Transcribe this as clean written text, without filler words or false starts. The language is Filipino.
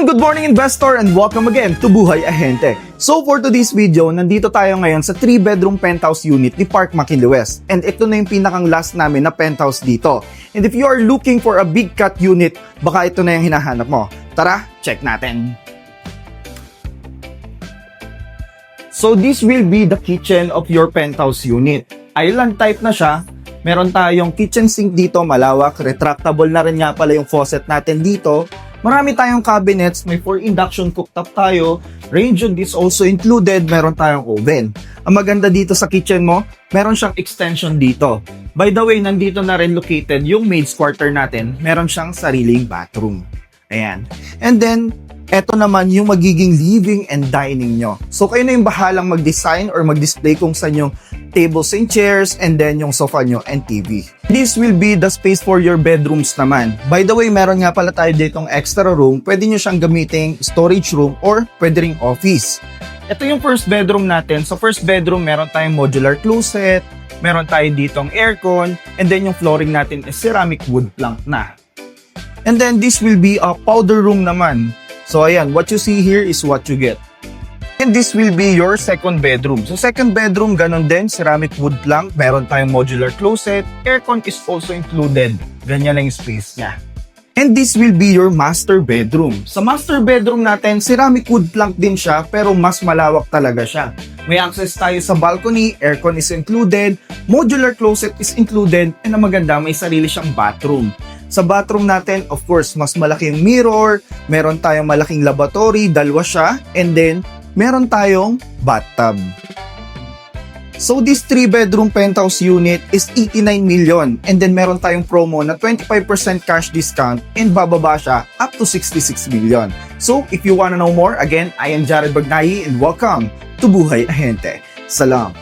Good morning investor and welcome again to Buhay Ahente. So for today's video, nandito tayo ngayon sa 3-bedroom penthouse unit ni Park McKinley West. And ito na yung pinakang last namin na penthouse dito. And if you are looking for a big cut unit, baka ito na yung hinahanap mo. Tara, check natin. So this will be the kitchen of your penthouse unit. Island type na siya. Meron tayong kitchen sink dito, malawak, retractable na rin nga pala yung faucet natin dito. Marami tayong cabinets, may 4 induction cooktop tayo, range hood is also included, meron tayong oven. Ang maganda dito sa kitchen mo, meron siyang extension dito. By the way, nandito na rin located yung maid's quarter natin, meron siyang sariling bathroom. Ayan. And then, eto naman yung magiging living and dining nyo. So kayo na yung bahalang mag-design or mag-display kung saan yung tables and chairs and then yung sofa nyo and TV. This will be the space for your bedrooms naman. By the way, meron nga pala tayo ditong extra room. Pwede nyo siyang gamiting storage room or pwede ring office. Ito yung first bedroom natin. So first bedroom, meron tayong modular closet, meron tayo ditong aircon, and then yung flooring natin is ceramic wood plank na. And then this will be a powder room naman. So ayan, what you see here is what you get. And this will be your second bedroom. So second bedroom, ganun din, ceramic wood plank. Meron tayong modular closet. Aircon is also included. Ganyan lang yung space niya. And this will be your master bedroom. Sa master bedroom natin, ceramic wood plank din siya, pero mas malawak talaga siya. May access tayo sa balcony, aircon is included, modular closet is included, and ang maganda, may sarili siyang bathroom. Sa bathroom natin, of course, mas malaking mirror, meron tayong malaking lavatory, dalawa siya, and then, meron tayong bathtub. So this 3-bedroom penthouse unit is 89 million and then meron tayong promo na 25% cash discount and bababa siya up to 66 million. So if you wanna know more, again, I am Jared Bagnayi and welcome to Buhay Ahente. Salam!